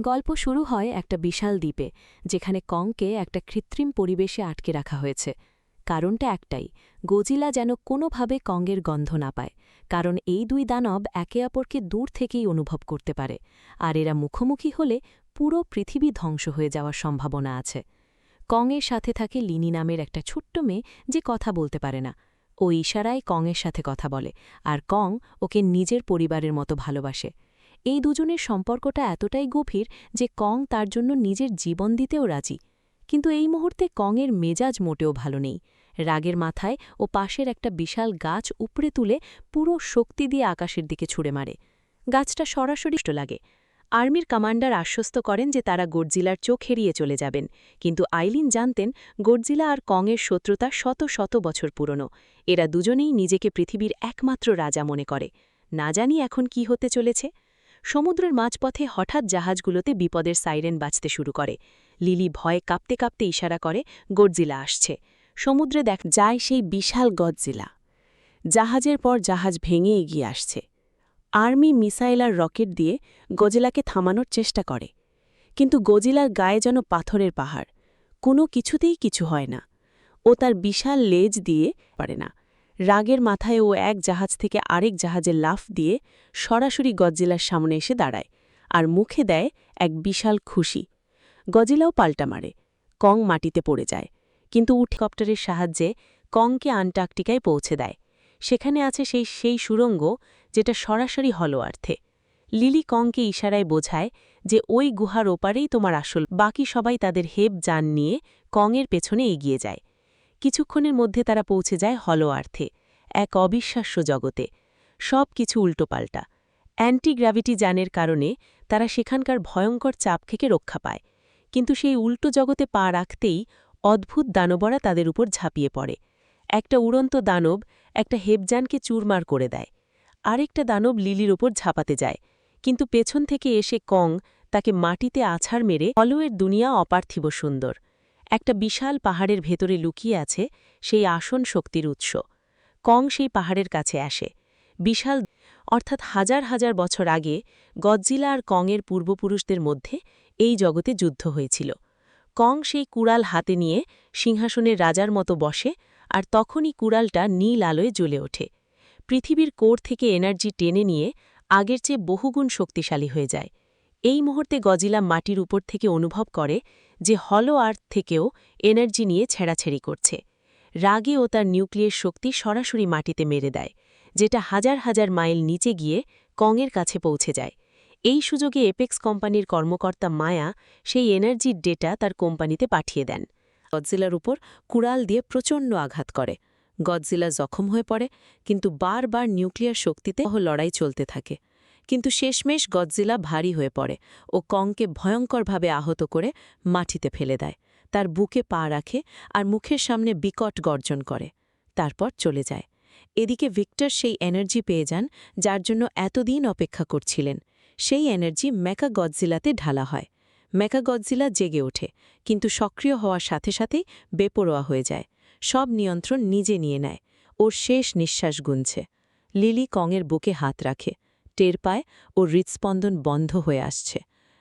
গল্প শুরু হয় একটা বিশাল দ্বীপে, যেখানে কংকে একটা কৃত্রিম পরিবেশে আটকে রাখা হয়েছে। কারণটা একটাই, গজিলা যেন কোনোভাবে কংয়ের গন্ধ না পায়, কারণ এই দুই দানব একে অপরকে দূর থেকেই অনুভব করতে পারে, আর এরা মুখোমুখি হলে পুরো পৃথিবী ধ্বংস হয়ে যাওয়ার সম্ভাবনা আছে। কংয়ের সাথে থাকে লিনি নামের একটা ছোট্ট মেয়ে, যে কথা বলতে পারে না। ও ইশারায় কংয়ের সাথে কথা বলে, আর কং ওকে নিজের পরিবারের মতো ভালোবাসে। এই দুজনের সম্পর্কটা এতটাই গভীর যে কং তার জন্য নিজের জীবন দিতেও রাজি। কিন্তু এই মুহূর্তে কংয়ের মেজাজ মোটেও ভালো নেই। রাগের মাথায় ও পাশের একটা বিশাল গাছ উপড়ে তুলে পুরো শক্তি দিয়ে আকাশের দিকে ছুঁড়ে মারে। গাছটা সরাসরি লাগে। আর্মির কমান্ডার আশ্বস্ত করেন যে তারা গডজিলার চোখ এড়িয়ে চলে যাবেন, কিন্তু আইলিন জানতেন গডজিলা আর কংয়ের শত্রুতা শত শত বছর পুরনো। এরা দুজনেই নিজেকে পৃথিবীর একমাত্র রাজা মনে করে। না জানি এখন কি হতে চলেছে। সমুদ্রের মাঝপথে হঠাৎ জাহাজগুলোতে বিপদের সাইরেন বাজতে শুরু করে। লিলি ভয়ে কাঁপতে কাঁপতে ইশারা করে গডজিলা আসছে। সমুদ্রে যায় সেই বিশাল গডজিলা। জাহাজের পর জাহাজ ভেঙে এগিয়ে আসছে। আর্মি মিসাইল আর রকেট দিয়ে গজিলাকে থামানোর চেষ্টা করে, কিন্তু গজিলার গায়ে যেন পাথরের পাহাড়। কোনো কিছুতেই কিছু হয় না। ও তার বিশাল লেজ দিয়ে পারে না। রাগের মাথায় ও এক জাহাজ থেকে আরেক জাহাজে লাফ দিয়ে সরাসরি গডজিলার সামনে এসে দাঁড়ায়, আর মুখে দেয় এক বিশাল খুশি। গজিলাও পাল্টা মারে। কং মাটিতে পড়ে যায়, কিন্তু হেলিকপ্টারের সাহায্যে কংকে আন্টার্কটিকায় পৌঁছে দেয়। সেখানে আছে সেই সুড়ঙ্গ, যেটা সরাসরি হলো আর্থে। লিলি কংকে ইশারায় বোঝায় যে ওই গুহার ওপারেই তোমার আসল। বাকি সবাই তাদের হেব যান নিয়ে কংয়ের পেছনে এগিয়ে যায়। কিছুক্ষণের মধ্যে তারা পৌঁছে যায় হলো আর্থে, এক অবিশ্বাস্য জগতে। সব কিছু উল্টোপাল্টা। অ্যান্টি-গ্র্যাভিটি যানের কারণে তারা সেখানকার ভয়ঙ্কর চাপ থেকে রক্ষা পায়, কিন্তু সেই উল্টো জগতে পা রাখতেই অদ্ভুত দানবরা তাদের উপর ঝাঁপিয়ে পড়ে। একটা উড়ন্ত দানব একটা হেবজানকে চুরমার করে দেয়। আরেকটা দানব লিলির ওপর ঝাঁপাতে যায়, কিন্তু পেছন থেকে এসে কং তাকে মাটিতে আছাড় মেরে হলোয়ের দুনিয়া অপার্থিব সুন্দর। একটা বিশাল পাহাড়ের ভেতরে লুকিয়ে আছে সেই আসন শক্তির উৎস। কং সেই পাহাড়ের কাছে আসে। বিশাল, অর্থাৎ হাজার হাজার বছর আগে গডজিলা আর কংয়ের পূর্বপুরুষদের মধ্যে এই জগতে যুদ্ধ হয়েছিল। কং সেই কুড়াল হাতে নিয়ে সিংহাসনের রাজার মতো বসে, আর তখনই কুড়ালটা নীল আলোয় জ্বলে ওঠে। পৃথিবীর কোর থেকে এনার্জি টেনে নিয়ে আগের চেয়ে বহুগুণ শক্তিশালী হয়ে যায়। এই মুহূর্তে গজিলা মাটির উপর থেকে অনুভব করে যে হলো আর্থ থেকেও এনার্জি নিয়ে ছেঁড়াছেড়ি করছে। রাগে ও তার নিউক্লিয়ার শক্তি সরাসরি মাটিতে মেরে দেয়, যেটা হাজার হাজার মাইল নিচে গিয়ে কংয়ের কাছে পৌঁছে যায়। এই সুযোগে এপেক্স কোম্পানির কর্মকর্তা মায়া সেই এনার্জির ডেটা তার কোম্পানিতে পাঠিয়ে দেন। গডজিলার উপর কুড়াল দিয়ে প্রচণ্ড আঘাত করে। গডজিলা জখম হয়ে পড়ে, কিন্তু বারবার নিউক্লিয়ার শক্তিতে লড়াই চলতে থাকে। কিন্তু শেষমেশ গডজিলা ভারী হয়ে পড়ে ও কংকে ভয়ঙ্করভাবে আহত করে মাটিতে ফেলে দেয়। তার বুকে পা রাখে আর মুখের সামনে বিকট গর্জন করে, তারপর চলে যায়। এদিকে ভিক্টর সেই এনার্জি পেয়ে যান যার জন্য এতদিন অপেক্ষা করছিলেন। সেই এনার্জি মেকা গডজিলাতে ঢালা হয়। মেকা গডজিলা জেগে ওঠে, কিন্তু সক্রিয় হওয়ার সাথে সাথেই বেপরোয়া হয়ে যায়। সব নিয়ন্ত্রণ নিজে নিয়ে নেয়। ওর শেষ নিঃশ্বাস গুনছে। লিলি কংয়ের বুকে হাত রাখে, টের পায় ওর হৃৎস্পন্দন বন্ধ হয়ে আসছে।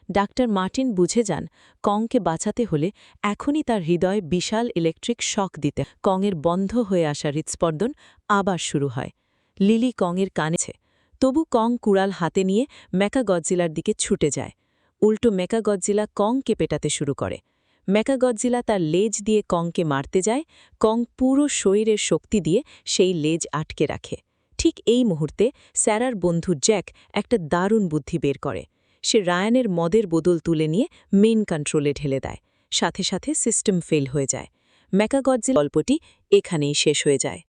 ডাক্তার মার্টিন বুঝে যান কংকে বাঁচাতে হলে এখনই তার হৃদয়ে বিশাল ইলেকট্রিক শক দিতে। কংয়ের বন্ধ হয়ে আসা হৃৎস্পন্দন আবার শুরু হয়। লিলি কংয়ের কানেছে, তবু কং কুড়াল হাতে নিয়ে মেকা গডজিলার দিকে ছুটে যায়। উল্টো মেকা গডজিলা কংকে পেটাতে শুরু করে। মেকা গডজিলা তার লেজ দিয়ে কংকে মারতে যায়। কং পুরো শরীরের শক্তি দিয়ে সেই লেজ আটকে রাখে। ঠিক এই মুহূর্তে স্যারার বন্ধু জ্যাক একটা দারুণ বুদ্ধি বের করে। সে রায়ানের মদের বোতল তুলে নিয়ে মেইন কন্ট্রোলে ঢেলে দেয়। সাথে সাথে সিস্টেম ফেল হয়ে যায়। মেকা গডজিলা গল্পটি এখানেই শেষ হয়ে যায়।